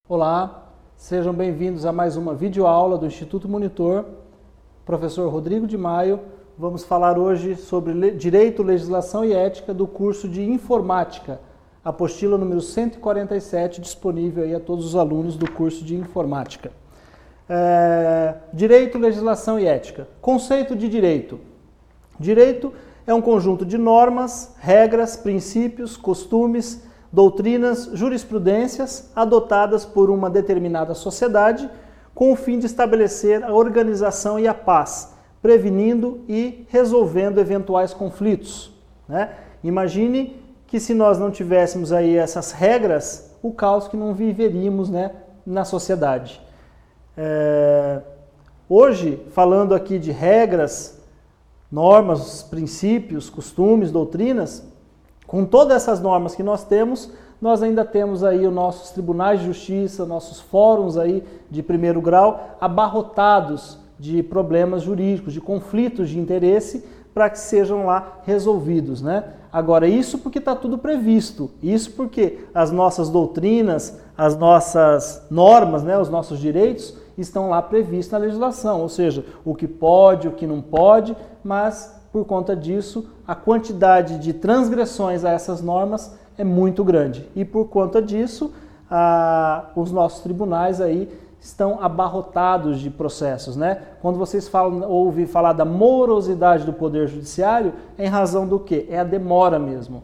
Olá, sejam bem-vindos a mais uma videoaula do Instituto Monitor. Professor Rodrigo de Maio, vamos falar hoje sobre Direito, Legislação e Ética do curso de Informática, apostila número 147, disponível aí a todos os alunos do curso de Informática. Direito, Legislação e Ética. Conceito de direito. Direito é um conjunto de normas, regras, princípios, costumes, doutrinas, jurisprudências adotadas por uma determinada sociedade com o fim de estabelecer a organização e a paz, prevenindo e resolvendo eventuais conflitos, né? Imagine que se nós não tivéssemos aí essas regras, o caos que não viveríamos, né, na sociedade. Hoje, falando aqui de regras, normas, princípios, costumes, doutrinas, com todas essas normas que nós temos, nós ainda temos aí os nossos tribunais de justiça, nossos fóruns aí de primeiro grau abarrotados de problemas jurídicos, de conflitos de interesse para que sejam lá resolvidos, né? Agora, isso porque está tudo previsto, isso porque as nossas doutrinas, as nossas normas, né, os nossos direitos estão lá previstos na legislação, ou seja, o que pode, o que não pode, mas por conta disso, a quantidade de transgressões a essas normas é muito grande. E por conta disso, os nossos tribunais aí estão abarrotados de processos, né? Quando vocês ouvem falar da morosidade do Poder Judiciário, é em razão do quê? É a demora mesmo.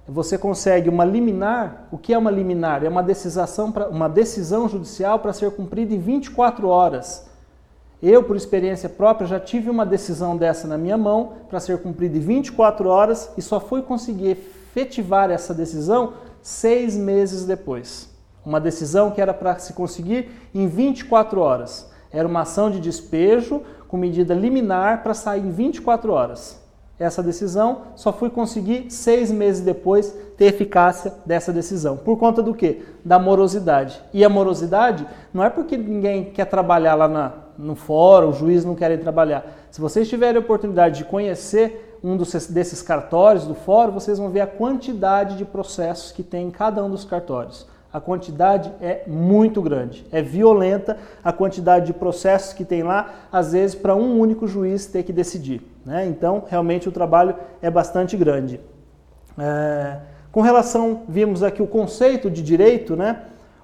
Você consegue uma liminar. O que é uma liminar? É uma decisão judicial para ser cumprida em 24 horas. Eu, por experiência própria, já tive uma decisão dessa na minha mão para ser cumprida em 24 horas e só fui conseguir efetivar essa decisão 6 meses depois. Uma decisão que era para se conseguir em 24 horas. Era uma ação de despejo com medida liminar para sair em 24 horas. Essa decisão só fui conseguir 6 meses depois ter eficácia dessa decisão. Por conta do quê? Da morosidade. E a morosidade não é porque ninguém quer trabalhar lá no fórum, os juízes não querem trabalhar. Se vocês tiverem a oportunidade de conhecer um desses cartórios do fórum, vocês vão ver a quantidade de processos que tem em cada um dos cartórios. A quantidade é muito grande, é violenta a quantidade de processos que tem lá, às vezes para um único juiz ter que decidir, né? Então, realmente o trabalho é bastante grande. Com relação, vimos aqui o conceito de direito, né?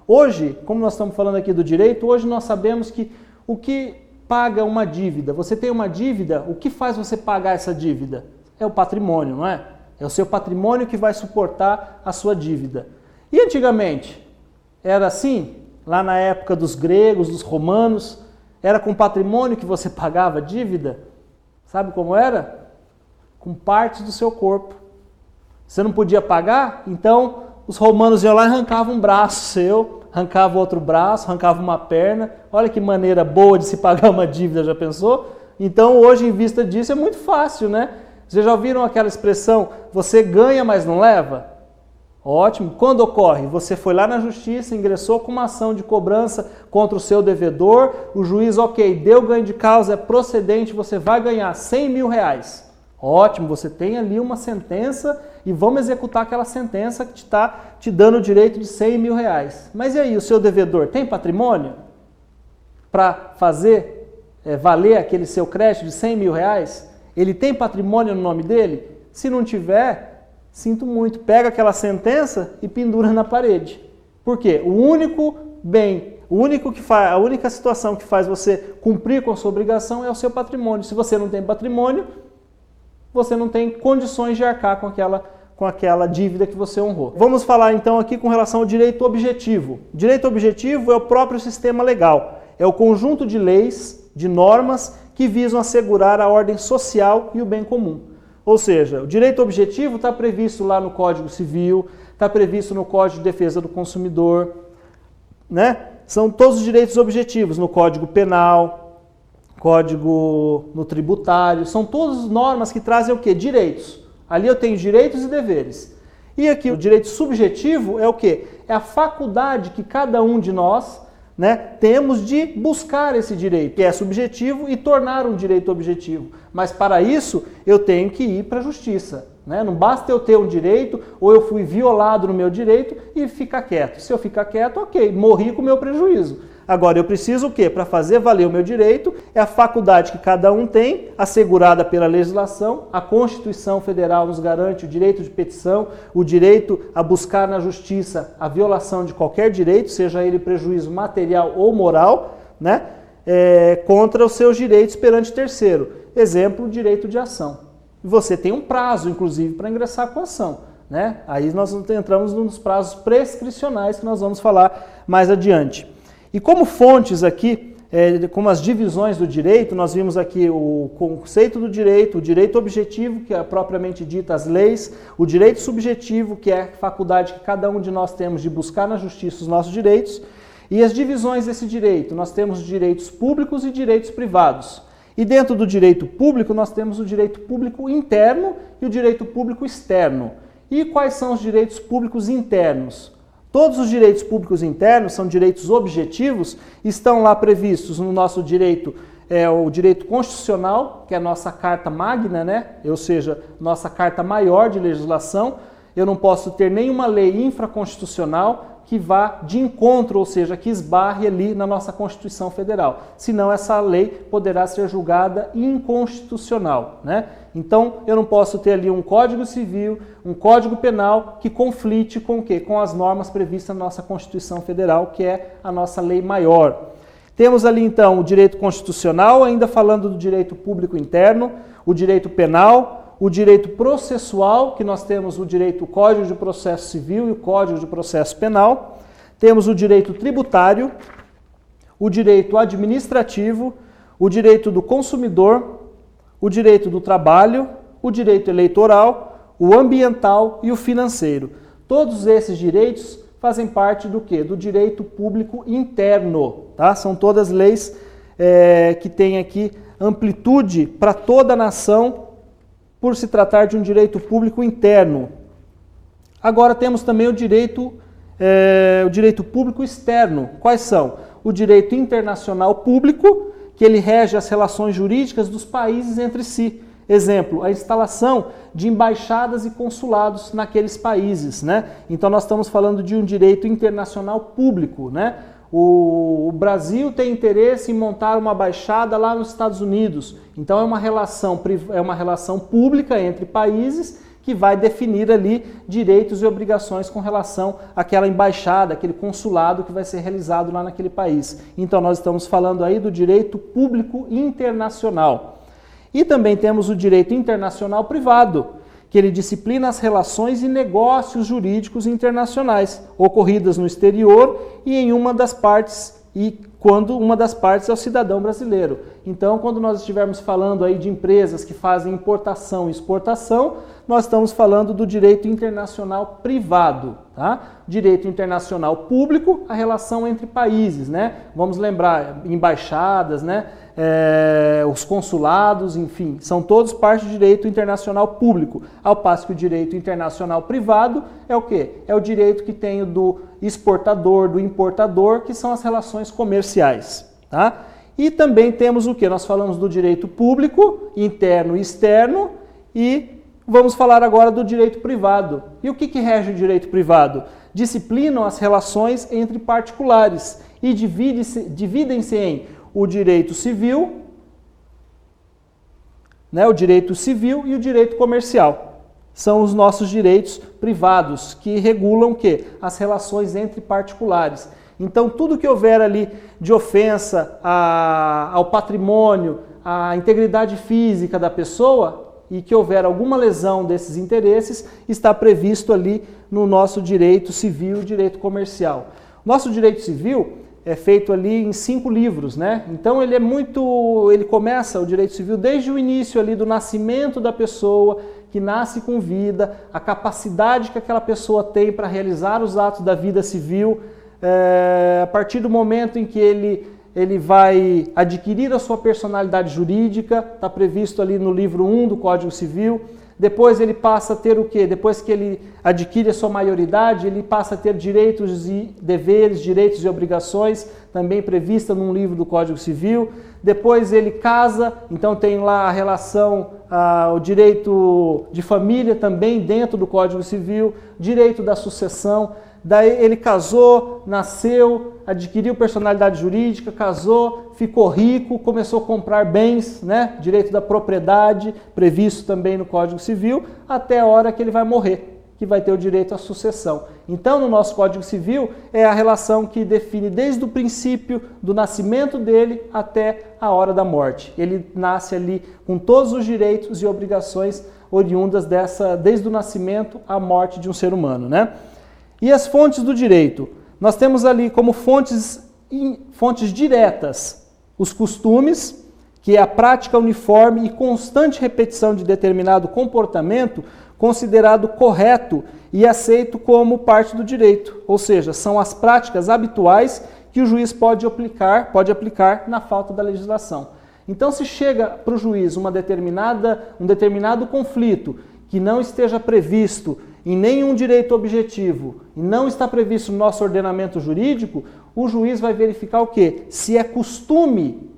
Hoje, como nós estamos falando aqui do direito, hoje nós sabemos que o que paga uma dívida, você tem uma dívida, o que faz você pagar essa dívida? É o patrimônio, não é? É o seu patrimônio que vai suportar a sua dívida. E antigamente, era assim? Lá na época dos gregos, dos romanos, era com patrimônio que você pagava a dívida? Sabe como era? Com partes do seu corpo. Você não podia pagar? Então, os romanos iam lá e arrancavam um braço seu, arrancava outro braço, arrancava uma perna. Olha que maneira boa de se pagar uma dívida, já pensou? Então, hoje, em vista disso, é muito fácil, né? Vocês já ouviram aquela expressão, você ganha, mas não leva? Ótimo. Quando ocorre? Você foi lá na justiça, ingressou com uma ação de cobrança contra o seu devedor, o juiz, ok, deu ganho de causa, é procedente, você vai ganhar 100 mil reais. Ótimo, você tem ali uma sentença e vamos executar aquela sentença que está te dando o direito de 100 mil reais. Mas e aí, o seu devedor tem patrimônio para fazer valer aquele seu crédito de 100 mil reais? Ele tem patrimônio no nome dele? Se não tiver, sinto muito, pega aquela sentença e pendura na parede. Por quê? O único bem, a única situação que faz você cumprir com a sua obrigação é o seu patrimônio. Se você não tem patrimônio, você não tem condições de arcar com aquela dívida que você honrou. Vamos falar então aqui com relação ao direito objetivo. O direito objetivo é o próprio sistema legal. É o conjunto de leis, de normas que visam assegurar a ordem social e o bem comum. Ou seja, o direito objetivo está previsto lá no Código Civil, está previsto no Código de Defesa do Consumidor, né? São todos os direitos objetivos no Código Penal, Código no Tributário, são todas normas que trazem o quê? Direitos. Ali eu tenho direitos e deveres. E aqui o direito subjetivo é o quê? É a faculdade que cada um de nós, né, temos de buscar esse direito, que é subjetivo, e tornar um direito objetivo. Mas para isso eu tenho que ir para a justiça. né? Não basta eu ter um direito ou eu fui violado no meu direito e ficar quieto. Se eu ficar quieto, ok, morri com o meu prejuízo. Agora, eu preciso o quê? Para fazer valer o meu direito, é a faculdade que cada um tem, assegurada pela legislação. A Constituição Federal nos garante o direito de petição, o direito a buscar na justiça a violação de qualquer direito, seja ele prejuízo material ou moral, né? Contra os seus direitos perante terceiro. Exemplo, o direito de ação. Você tem um prazo, inclusive, para ingressar com a ação, né? Aí nós entramos nos prazos prescricionais que nós vamos falar mais adiante. E como fontes aqui, como as divisões do direito, nós vimos aqui o conceito do direito, o direito objetivo, que é propriamente dito as leis, o direito subjetivo, que é a faculdade que cada um de nós temos de buscar na justiça os nossos direitos, e as divisões desse direito, nós temos direitos públicos e direitos privados. E dentro do direito público, nós temos o direito público interno e o direito público externo. E quais são os direitos públicos internos? Todos os direitos públicos internos são direitos objetivos, estão lá previstos no nosso direito, o direito constitucional, que é a nossa carta magna, né? Ou seja, nossa carta maior de legislação. Eu não posso ter nenhuma lei infraconstitucional que vá de encontro, ou seja, que esbarre ali na nossa Constituição Federal. Senão essa lei poderá ser julgada inconstitucional, né? Então, eu não posso ter ali um Código Civil, um Código Penal que conflite com o quê? Com as normas previstas na nossa Constituição Federal, que é a nossa lei maior. Temos ali, então, o direito constitucional, ainda falando do direito público interno, o direito penal, o direito processual, que nós temos o direito Código de Processo Civil e o Código de Processo Penal. Temos o direito tributário, o direito administrativo, o direito do consumidor, o direito do trabalho, o direito eleitoral, o ambiental e o financeiro. Todos esses direitos fazem parte do quê? Do direito público interno, tá? São todas leis que têm aqui amplitude para toda a nação, por se tratar de um direito público interno. Agora temos também o direito público externo. Quais são? O direito internacional público, que ele rege as relações jurídicas dos países entre si. Exemplo, a instalação de embaixadas e consulados naqueles países, né? Então nós estamos falando de um direito internacional público, né? O Brasil tem interesse em montar uma embaixada lá nos Estados Unidos. Então é uma relação pública entre países que vai definir ali direitos e obrigações com relação àquela embaixada, aquele consulado que vai ser realizado lá naquele país. Então nós estamos falando aí do direito público internacional. E também temos o direito internacional privado, que ele disciplina as relações e negócios jurídicos internacionais ocorridas no exterior e em uma das partes, e quando uma das partes é o cidadão brasileiro. Então, quando nós estivermos falando aí de empresas que fazem importação e exportação, nós estamos falando do direito internacional privado, tá? Direito internacional público, a relação entre países, né? Vamos lembrar, embaixadas, né? Os consulados, enfim, são todos parte do direito internacional público, ao passo que o direito internacional privado é o quê? É o direito que tem do exportador, do importador, que são as relações comerciais, tá? E também temos o quê? Nós falamos do direito público, interno e externo, e vamos falar agora do direito privado. E o que rege o direito privado? Disciplinam as relações entre particulares e dividem-se em o direito civil, né, o direito civil e o direito comercial. São os nossos direitos privados, que regulam o quê? As relações entre particulares. Então, tudo que houver ali de ofensa ao patrimônio, à integridade física da pessoa, e que houver alguma lesão desses interesses, está previsto ali no nosso direito civil e direito comercial. Nosso direito civil é feito ali em 5 livros, né? Então ele começa o direito civil desde o início ali do nascimento da pessoa, que nasce com vida, a capacidade que aquela pessoa tem para realizar os atos da vida civil, a partir do momento em que ele vai adquirir a sua personalidade jurídica, está previsto ali no livro 1 do Código Civil, depois ele passa a ter o quê? Depois que ele adquire a sua maioridade, ele passa a ter direitos e deveres, direitos e obrigações, também prevista num livro do Código Civil. Depois ele casa, então tem lá a relação, o direito de família também dentro do Código Civil, direito da sucessão. Daí ele casou, nasceu, adquiriu personalidade jurídica, casou, ficou rico, começou a comprar bens, né? Direito da propriedade, previsto também no Código Civil, até a hora que ele vai morrer, que vai ter o direito à sucessão. Então, no nosso Código Civil, é a relação que define desde o princípio do nascimento dele até a hora da morte. Ele nasce ali com todos os direitos e obrigações oriundas desde o nascimento à morte de um ser humano, né? E as fontes do direito? Nós temos ali como fontes diretas os costumes, que é a prática uniforme e constante repetição de determinado comportamento considerado correto e aceito como parte do direito. Ou seja, são as práticas habituais que o juiz pode aplicar na falta da legislação. Então, se chega para o juiz um determinado conflito que não esteja previsto em nenhum direito objetivo e não está previsto no nosso ordenamento jurídico, o juiz vai verificar o quê? Se é costume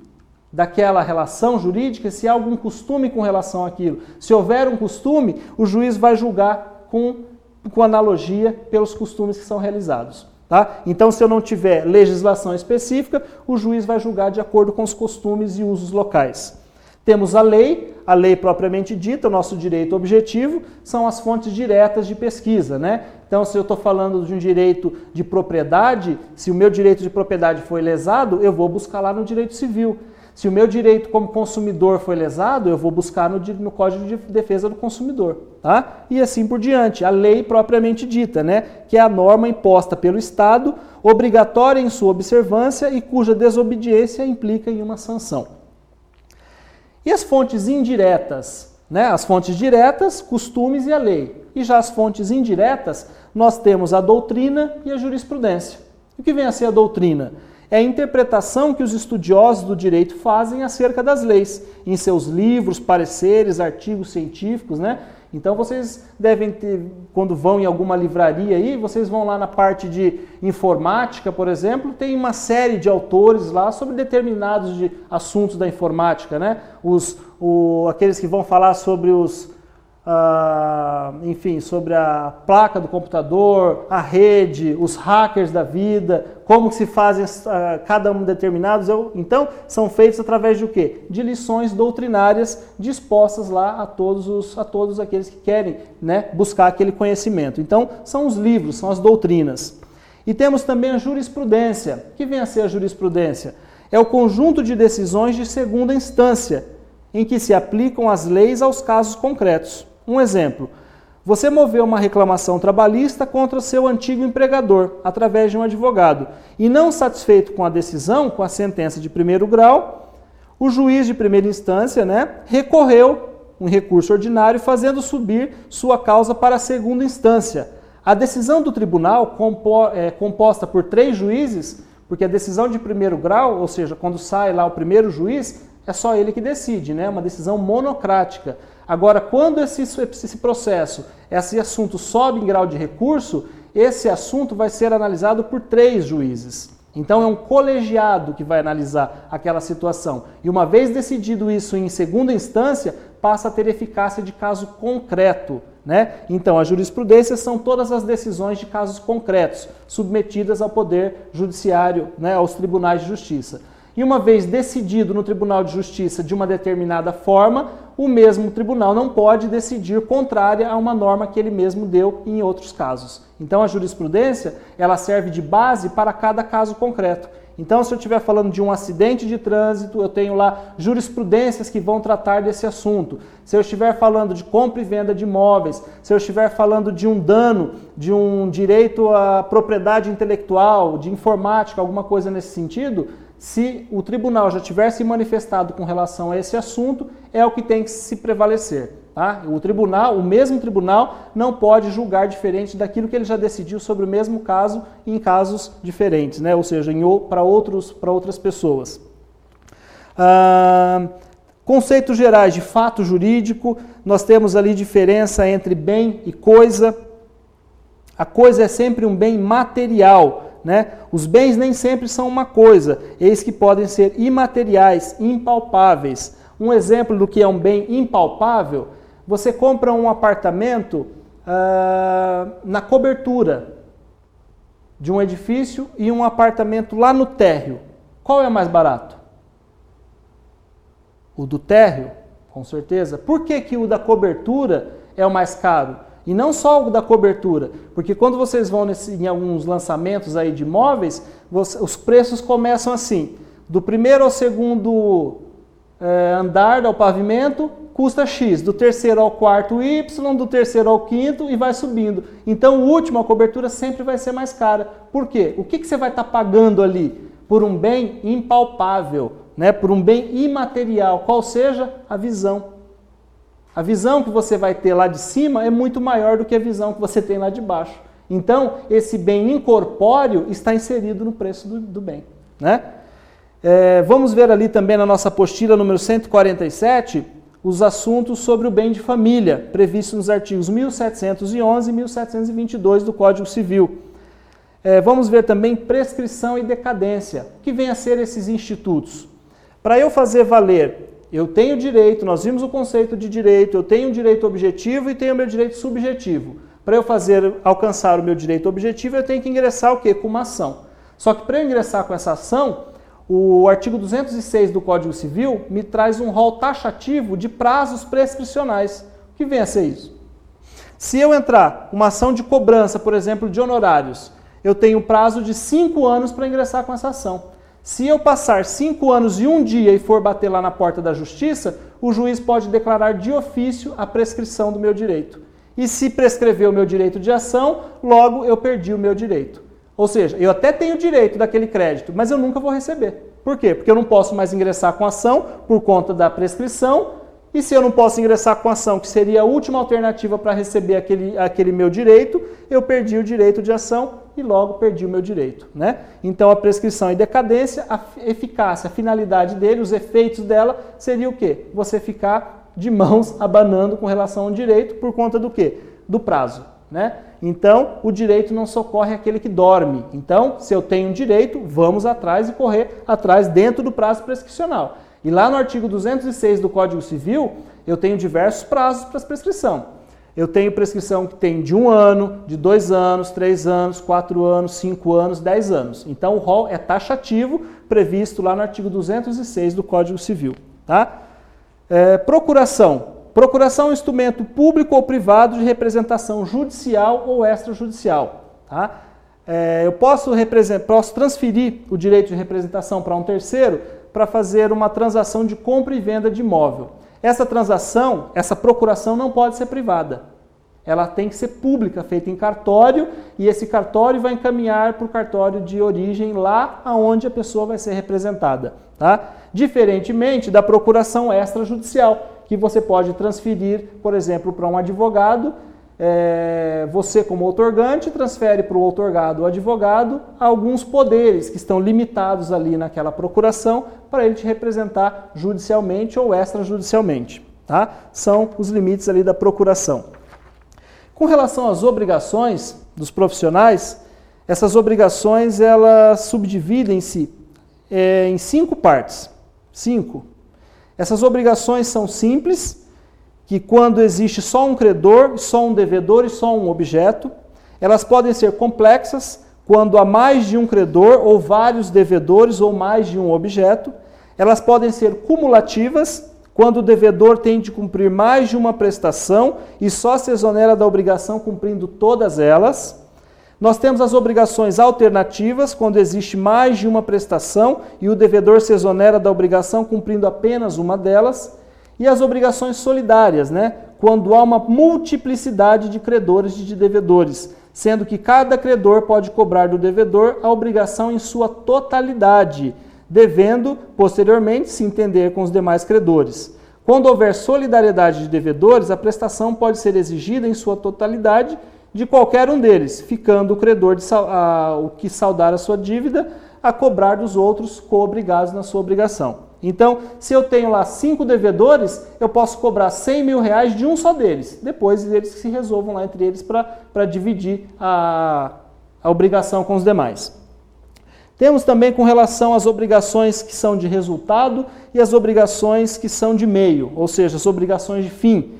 daquela relação jurídica, se há algum costume com relação àquilo. Se houver um costume, o juiz vai julgar com analogia pelos costumes que são realizados. Tá? Então, se eu não tiver legislação específica, o juiz vai julgar de acordo com os costumes e usos locais. Temos a lei propriamente dita, o nosso direito objetivo, são as fontes diretas de pesquisa, né? Então, se eu estou falando de um direito de propriedade, se o meu direito de propriedade foi lesado, eu vou buscar lá no direito civil. Se o meu direito como consumidor foi lesado, eu vou buscar no Código de Defesa do Consumidor, tá? E assim por diante, a lei propriamente dita, né? Que é a norma imposta pelo Estado, obrigatória em sua observância e cuja desobediência implica em uma sanção. E as fontes indiretas, né? As fontes diretas, costumes e a lei. E já as fontes indiretas, nós temos a doutrina e a jurisprudência. O que vem a ser a doutrina? É a interpretação que os estudiosos do direito fazem acerca das leis, em seus livros, pareceres, artigos científicos, né? Então vocês devem ter, quando vão em alguma livraria aí, vocês vão lá na parte de informática, por exemplo, tem uma série de autores lá sobre determinados assuntos da informática, né? Aqueles que vão falar sobre sobre a placa do computador, a rede, os hackers da vida, como se fazem cada um determinados. Então, são feitos através de o quê? De lições doutrinárias dispostas lá a todos aqueles que querem, né, buscar aquele conhecimento. Então, são os livros, são as doutrinas. E temos também a jurisprudência. O que vem a ser a jurisprudência? É o conjunto de decisões de segunda instância, em que se aplicam as leis aos casos concretos. Um exemplo, você moveu uma reclamação trabalhista contra o seu antigo empregador, através de um advogado, e não satisfeito com a decisão, com a sentença de primeiro grau, o juiz de primeira instância, né, recorreu um recurso ordinário, fazendo subir sua causa para a segunda instância. A decisão do tribunal, composta por 3 juízes, porque a decisão de primeiro grau, ou seja, quando sai lá o primeiro juiz, é só ele que decide, né? Uma decisão monocrática. Agora, quando esse processo, esse assunto sobe em grau de recurso, esse assunto vai ser analisado por 3 juízes. Então, é um colegiado que vai analisar aquela situação. E uma vez decidido isso em segunda instância, passa a ter eficácia de caso concreto, né? Então, a jurisprudência são todas as decisões de casos concretos, submetidas ao Poder Judiciário, né, aos tribunais de justiça. E uma vez decidido no Tribunal de Justiça de uma determinada forma, o mesmo tribunal não pode decidir contrária a uma norma que ele mesmo deu em outros casos. Então a jurisprudência, ela serve de base para cada caso concreto. Então, se eu estiver falando de um acidente de trânsito, eu tenho lá jurisprudências que vão tratar desse assunto. Se eu estiver falando de compra e venda de imóveis, se eu estiver falando de um dano, de um direito à propriedade intelectual, de informática, alguma coisa nesse sentido, se o tribunal já tiver se manifestado com relação a esse assunto, é o que tem que se prevalecer. Tá? O mesmo tribunal não pode julgar diferente daquilo que ele já decidiu sobre o mesmo caso em casos diferentes, né? Ou seja, para outras pessoas. Conceitos gerais de fato jurídico, nós temos ali diferença entre bem e coisa. A coisa é sempre um bem material, né? Os bens nem sempre são uma coisa, eis que podem ser imateriais, impalpáveis. Um exemplo do que é um bem impalpável, você compra um apartamento na cobertura de um edifício e um apartamento lá no térreo. Qual é mais barato? O do térreo, com certeza. Por que que o da cobertura é o mais caro? E não só o da cobertura, porque quando vocês vão em alguns lançamentos aí de imóveis, os preços começam assim, do primeiro ao segundo andar ao pavimento, custa X, do terceiro ao quarto Y, do terceiro ao quinto e vai subindo. Então o último, a cobertura, sempre vai ser mais cara. Por quê? O que você vai estar pagando ali? Por um bem impalpável, né? Por um bem imaterial, qual seja a visão. A visão que você vai ter lá de cima é muito maior do que a visão que você tem lá de baixo. Então, esse bem incorpóreo está inserido no preço do bem, né? Vamos ver ali também na nossa apostila número 147, os assuntos sobre o bem de família, previstos nos artigos 1711 e 1722 do Código Civil. Vamos ver também prescrição e decadência. O que vem a ser esses institutos? Para eu fazer valer, eu tenho direito, nós vimos o conceito de direito, eu tenho um direito objetivo e tenho o meu direito subjetivo. Para eu alcançar o meu direito objetivo, eu tenho que ingressar o quê? Com uma ação. Só que para eu ingressar com essa ação, o artigo 206 do Código Civil me traz um rol taxativo de prazos prescricionais. O que vem a ser isso? Se eu entrar uma ação de cobrança, por exemplo, de honorários, eu tenho um prazo de 5 anos para ingressar com essa ação. Se eu passar 5 anos e 1 dia e for bater lá na porta da justiça, o juiz pode declarar de ofício a prescrição do meu direito. E se prescrever o meu direito de ação, logo eu perdi o meu direito. Ou seja, eu até tenho direito daquele crédito, mas eu nunca vou receber. Por quê? Porque eu não posso mais ingressar com ação por conta da prescrição, e se eu não posso ingressar com ação, que seria a última alternativa para receber aquele meu direito, eu perdi o direito de ação e logo perdi o meu direito, né? Então a prescrição e decadência, a eficácia, a finalidade dele, os efeitos dela seria o quê? Você ficar de mãos abanando com relação ao direito por conta do quê? Do prazo, né? Então, o direito não socorre aquele que dorme. Então, se eu tenho um direito, vamos atrás e correr atrás dentro do prazo prescricional. E lá no artigo 206 do Código Civil, eu tenho diversos prazos para prescrição. Eu tenho prescrição que tem de 1 ano, de 2 anos, 3 anos, 4 anos, 5 anos, 10 anos. Então, o rol é taxativo, previsto lá no artigo 206 do Código Civil. Tá? Procuração. Procuração é um instrumento público ou privado de representação judicial ou extrajudicial. Tá? Eu posso transferir o direito de representação para um terceiro para fazer uma transação de compra e venda de imóvel. Essa transação, essa procuração não pode ser privada. Ela tem que ser pública, feita em cartório, e esse cartório vai encaminhar para o cartório de origem lá onde a pessoa vai ser representada. Tá? Diferentemente da procuração extrajudicial, que você pode transferir, por exemplo, para um advogado, você como outorgante transfere para o outorgado ou advogado alguns poderes que estão limitados ali naquela procuração para ele te representar judicialmente ou extrajudicialmente. Tá? São os limites ali da procuração. Com relação às obrigações dos profissionais, essas obrigações elas subdividem-se em 5 partes. 5. Essas obrigações são simples, que quando existe só um credor, só um devedor e só um objeto. Elas podem ser complexas, quando há mais de um credor ou vários devedores ou mais de um objeto. Elas podem ser cumulativas, quando o devedor tem de cumprir mais de uma prestação e só se exonera da obrigação cumprindo todas elas. Nós temos as obrigações alternativas, quando existe mais de uma prestação e o devedor se exonera da obrigação cumprindo apenas uma delas. E as obrigações solidárias, né? Quando há uma multiplicidade de credores e de devedores, sendo que cada credor pode cobrar do devedor a obrigação em sua totalidade, devendo, posteriormente, se entender com os demais credores. Quando houver solidariedade de devedores, a prestação pode ser exigida em sua totalidade de qualquer um deles, ficando o credor o que saldar a sua dívida a cobrar dos outros co-obrigados na sua obrigação. Então, se eu tenho lá 5 devedores, eu posso cobrar 100 mil reais de um só deles. Depois eles se resolvam lá entre eles para dividir a obrigação com os demais. Temos também com relação às obrigações que são de resultado e as obrigações que são de meio, ou seja, as obrigações de fim.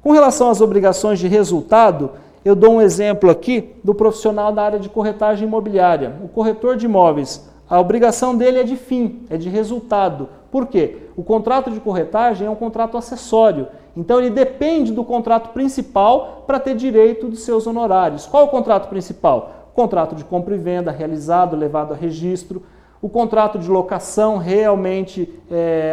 Com relação às obrigações de resultado, eu dou um exemplo aqui do profissional da área de corretagem imobiliária. O corretor de imóveis, a obrigação dele é de fim, é de resultado. Por quê? O contrato de corretagem é um contrato acessório. Então ele depende do contrato principal para ter direito dos seus honorários. Qual é o contrato principal? O contrato de compra e venda realizado, levado a registro. O contrato de locação realmente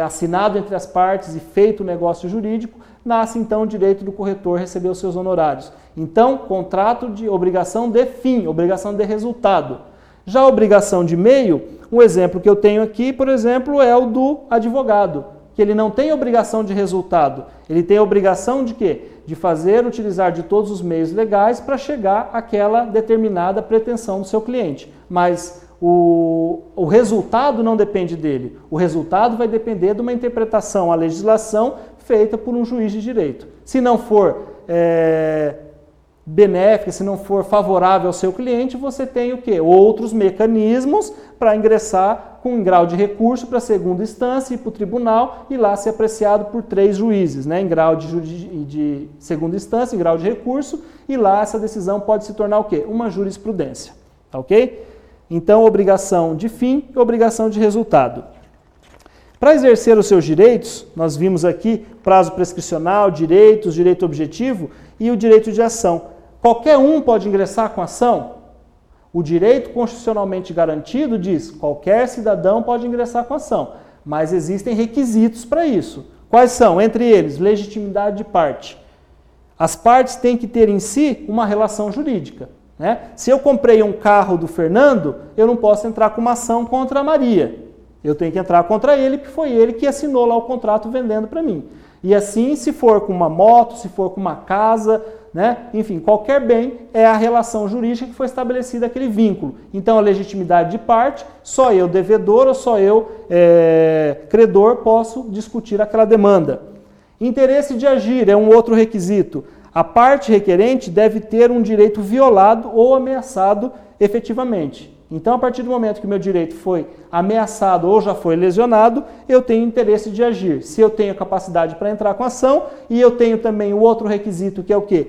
assinado entre as partes e feito o negócio jurídico. Nasce então o direito do corretor receber os seus honorários. Então, contrato de obrigação de fim, obrigação de resultado. Já a obrigação de meio, um exemplo que eu tenho aqui, por exemplo, é o do advogado, que ele não tem obrigação de resultado, ele tem obrigação de quê? De utilizar de todos os meios legais para chegar àquela determinada pretensão do seu cliente. Mas o resultado não depende dele, o resultado vai depender de uma interpretação à legislação feita por um juiz de direito. Se não for benéfica, se não for favorável ao seu cliente, você tem o quê? Outros mecanismos para ingressar com um grau de recurso para a segunda instância e para o tribunal e lá ser apreciado por 3 juízes, né? Em grau de segunda instância, em grau de recurso, e lá essa decisão pode se tornar o quê? Uma jurisprudência, tá ok? Então, obrigação de fim e obrigação de resultado. Para exercer os seus direitos, nós vimos aqui prazo prescricional, direitos, direito objetivo e o direito de ação. Qualquer um pode ingressar com ação? O direito constitucionalmente garantido diz que qualquer cidadão pode ingressar com ação, mas existem requisitos para isso. Quais são? Entre eles, legitimidade de parte. As partes têm que ter em si uma relação jurídica, né? Se eu comprei um carro do Fernando, eu não posso entrar com uma ação contra a Maria. Eu tenho que entrar contra ele, porque foi ele que assinou lá o contrato vendendo para mim. E assim, se for com uma moto, se for com uma casa, né? Enfim, qualquer bem é a relação jurídica que foi estabelecida aquele vínculo. Então, a legitimidade de parte, só eu, devedor, ou só eu, credor, posso discutir aquela demanda. Interesse de agir é um outro requisito. A parte requerente deve ter um direito violado ou ameaçado efetivamente. Então, a partir do momento que o meu direito foi ameaçado ou já foi lesionado, eu tenho interesse de agir. Se eu tenho capacidade para entrar com ação e eu tenho também o outro requisito, que é o quê?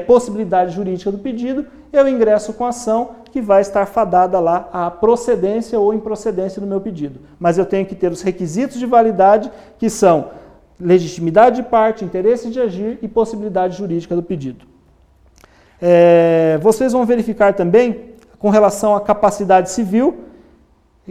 Possibilidade jurídica do pedido, eu ingresso com ação que vai estar fadada lá a procedência ou improcedência do meu pedido. Mas eu tenho que ter os requisitos de validade, que são legitimidade de parte, interesse de agir e possibilidade jurídica do pedido. Vocês vão verificar também com relação à capacidade civil,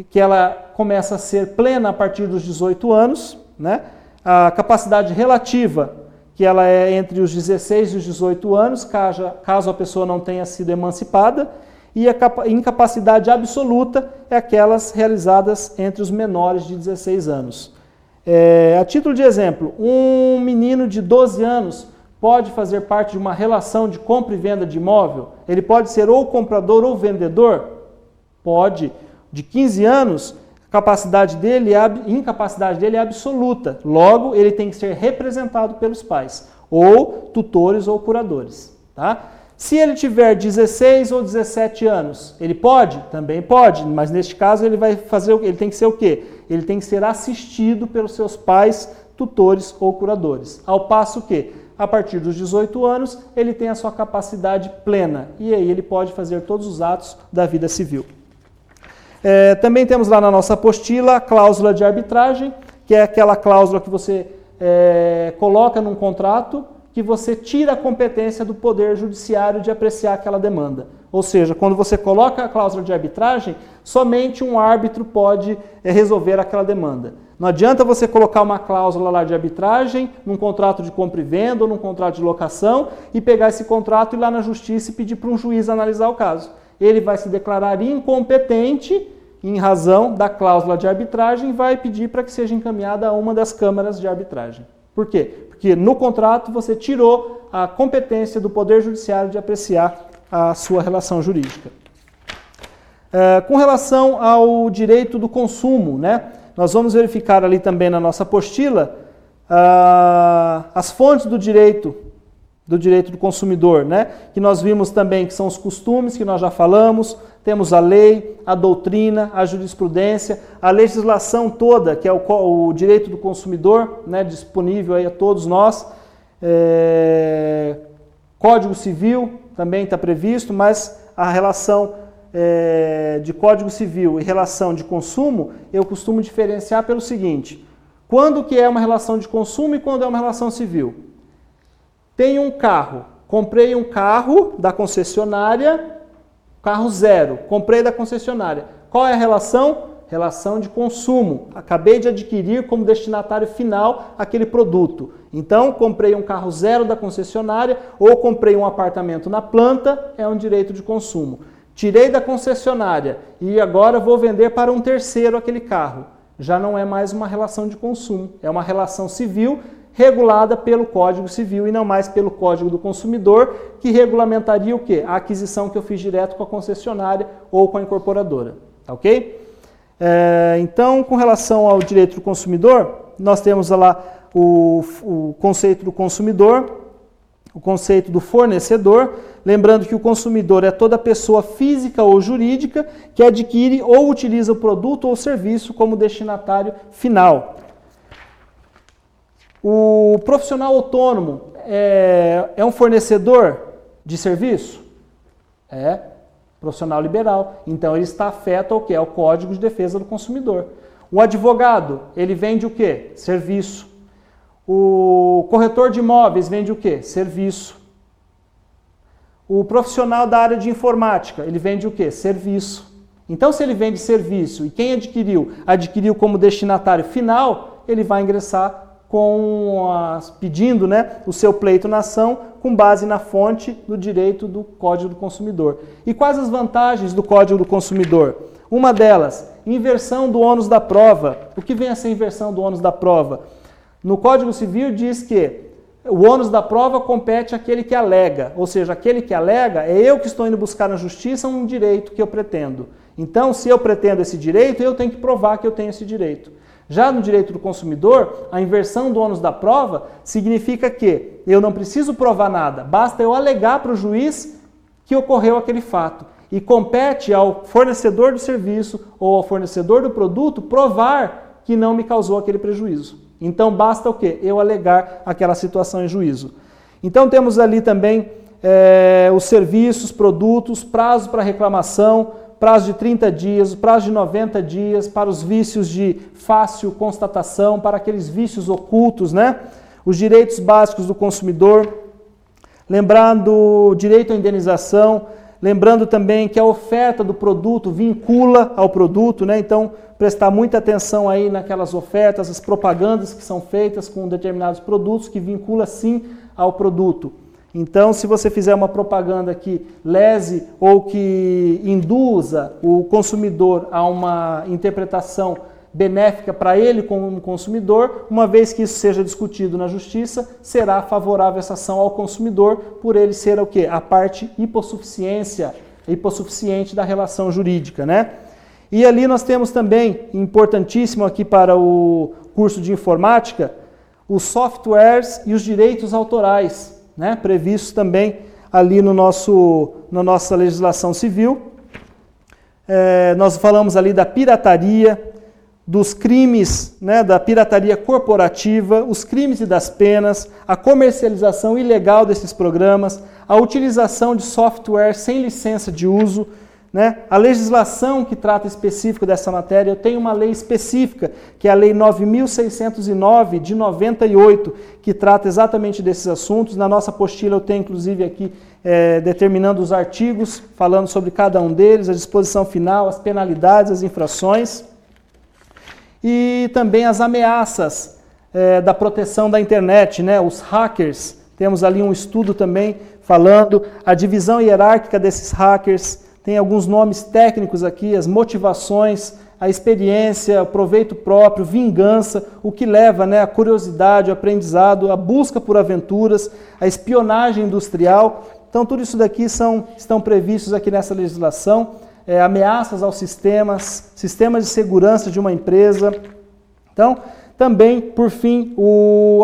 que ela começa a ser plena a partir dos 18 anos, né? A capacidade relativa, que ela é entre os 16 e os 18 anos, caso a pessoa não tenha sido emancipada, e a incapacidade absoluta é aquelas realizadas entre os menores de 16 anos. A título de exemplo, um menino de 12 anos pode fazer parte de uma relação de compra e venda de imóvel? Ele pode ser ou comprador ou vendedor? Pode. De 15 anos, incapacidade dele é absoluta. Logo, ele tem que ser representado pelos pais, ou tutores ou curadores. Tá? Se ele tiver 16 ou 17 anos, ele pode? Também pode, mas neste caso ele tem que ser o quê? Ele tem que ser assistido pelos seus pais, tutores ou curadores. Ao passo que, a partir dos 18 anos, ele tem a sua capacidade plena e aí ele pode fazer todos os atos da vida civil. Também temos lá na nossa apostila a cláusula de arbitragem, que é aquela cláusula que você coloca num contrato que você tira a competência do Poder Judiciário de apreciar aquela demanda. Ou seja, quando você coloca a cláusula de arbitragem, somente um árbitro pode resolver aquela demanda. Não adianta você colocar uma cláusula lá de arbitragem num contrato de compra e venda ou num contrato de locação e pegar esse contrato e ir lá na justiça e pedir para um juiz analisar o caso. Ele vai se declarar incompetente em razão da cláusula de arbitragem e vai pedir para que seja encaminhada a uma das câmaras de arbitragem. Por quê? Porque no contrato você tirou a competência do Poder Judiciário de apreciar a sua relação jurídica. Com relação ao direito do consumo, né? nós vamos verificar ali também na nossa apostila as fontes do direito do consumidor, né? Que nós vimos também que são os costumes, que nós já falamos, temos a lei, a doutrina, a jurisprudência, a legislação toda, que é o direito do consumidor, né? Disponível aí a todos nós, Código Civil também está previsto, mas a relação de Código Civil e relação de consumo, eu costumo diferenciar pelo seguinte: quando que é uma relação de consumo e quando é uma relação civil? Tenho um carro, comprei um carro da concessionária, carro zero, comprei da concessionária. Qual é a relação? Relação de consumo. Acabei de adquirir como destinatário final aquele produto. Então, comprei um carro zero da concessionária ou comprei um apartamento na planta, é um direito de consumo. Tirei da concessionária e agora vou vender para um terceiro aquele carro. Já não é mais uma relação de consumo, é uma relação civil regulada pelo Código Civil e não mais pelo Código do Consumidor, que regulamentaria o quê? A aquisição que eu fiz direto com a concessionária ou com a incorporadora, tá ok? Então, com relação ao direito do consumidor, nós temos lá o conceito do consumidor, o conceito do fornecedor, lembrando que o consumidor é toda pessoa física ou jurídica que adquire ou utiliza o produto ou serviço como destinatário final. O profissional autônomo é um fornecedor de serviço? É. Profissional liberal. Então ele está afeto ao quê? Ao Código de Defesa do Consumidor. O advogado, ele vende o quê? Serviço. O corretor de imóveis vende o quê? Serviço. O profissional da área de informática, ele vende o quê? Serviço. Então, se ele vende serviço e quem adquiriu como destinatário final, ele vai ingressar pedindo, né, o seu pleito na ação com base na fonte do direito do Código do Consumidor. E quais as vantagens do Código do Consumidor? Uma delas, inversão do ônus da prova. O que vem a ser inversão do ônus da prova? No Código Civil diz que o ônus da prova compete àquele que alega, ou seja, aquele que alega é eu que estou indo buscar na justiça um direito que eu pretendo. Então, se eu pretendo esse direito, eu tenho que provar que eu tenho esse direito. Já no direito do consumidor, a inversão do ônus da prova significa que eu não preciso provar nada, basta eu alegar para o juiz que ocorreu aquele fato. E compete ao fornecedor do serviço ou ao fornecedor do produto provar que não me causou aquele prejuízo. Então basta o quê? Eu alegar aquela situação em juízo. Então temos ali também os serviços, produtos, prazo para reclamação, prazo de 30 dias, prazo de 90 dias, para os vícios de fácil constatação, para aqueles vícios ocultos, né? Os direitos básicos do consumidor, lembrando o direito à indenização, lembrando também que a oferta do produto vincula ao produto, né? Então, prestar muita atenção aí naquelas ofertas, as propagandas que são feitas com determinados produtos, que vincula sim ao produto. Então, se você fizer uma propaganda que lese ou que induza o consumidor a uma interpretação benéfica para ele como consumidor, uma vez que isso seja discutido na justiça, será favorável essa ação ao consumidor por ele ser o quê? A parte hipossuficiente da relação jurídica, né? E ali nós temos também, importantíssimo aqui para o curso de informática, os softwares e os direitos autorais, né, previstos também ali na nossa legislação civil. Nós falamos ali da pirataria, dos crimes, né, da pirataria corporativa, os crimes e das penas, a comercialização ilegal desses programas, a utilização de software sem licença de uso, né, a legislação que trata específico dessa matéria. Eu tenho uma lei específica, que é a Lei 9.609, de 98, que trata exatamente desses assuntos. Na nossa apostila eu tenho, inclusive, aqui determinando os artigos, falando sobre cada um deles, a disposição final, as penalidades, as infrações. E também as ameaças da proteção da internet, né, os hackers. Temos ali um estudo também falando a divisão hierárquica desses hackers. Tem alguns nomes técnicos aqui, as motivações, a experiência, o proveito próprio, vingança, o que leva, né, a curiosidade, o aprendizado, a busca por aventuras, a espionagem industrial. Então, tudo isso daqui estão previstos aqui nessa legislação. Ameaças aos sistemas de segurança de uma empresa, Então, também, por fim,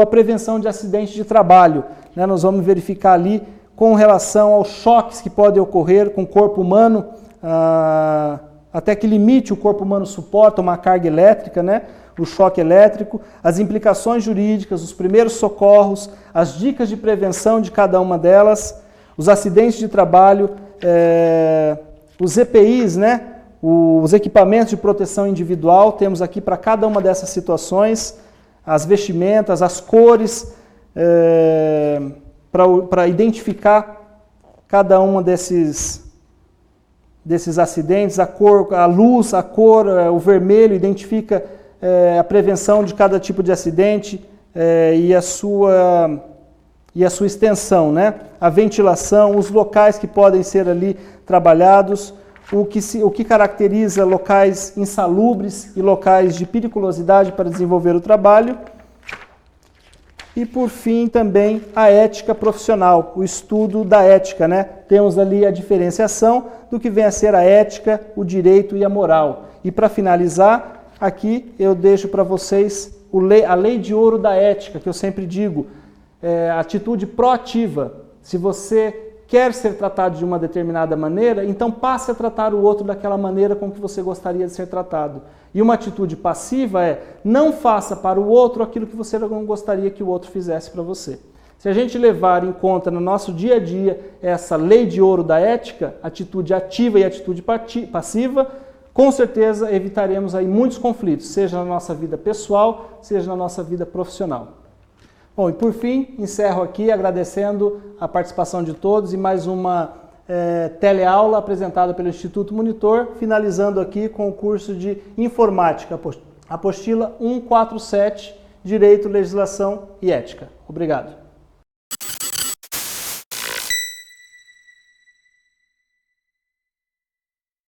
a prevenção de acidentes de trabalho. Né? Nós vamos verificar ali com relação aos choques que podem ocorrer com o corpo humano, até que limite o corpo humano suporta uma carga elétrica, né? O choque elétrico, as implicações jurídicas, os primeiros socorros, as dicas de prevenção de cada uma delas, os acidentes de trabalho, os EPIs, né? Os equipamentos de proteção individual, temos aqui para cada uma dessas situações, as vestimentas, as cores, para identificar cada uma desses acidentes, a cor, a luz, a cor, o vermelho identifica a prevenção de cada tipo de acidente e a sua extensão, né? A ventilação, os locais que podem ser ali trabalhados, o que caracteriza locais insalubres e locais de periculosidade para desenvolver o trabalho. E, por fim, também a ética profissional, o estudo da ética, né? Temos ali a diferenciação do que vem a ser a ética, o direito e a moral. E, para finalizar, aqui eu deixo para vocês a lei de ouro da ética, que eu sempre digo, a atitude proativa. Se você quer ser tratado de uma determinada maneira, então passe a tratar o outro daquela maneira com que você gostaria de ser tratado. E uma atitude passiva é, não faça para o outro aquilo que você não gostaria que o outro fizesse para você. Se a gente levar em conta no nosso dia a dia essa lei de ouro da ética, atitude ativa e atitude passiva, com certeza evitaremos aí muitos conflitos, seja na nossa vida pessoal, seja na nossa vida profissional. Bom, e por fim, encerro aqui agradecendo a participação de todos e mais uma teleaula apresentada pelo Instituto Monitor, finalizando aqui com o curso de Informática, apostila 147, Direito, Legislação e Ética. Obrigado.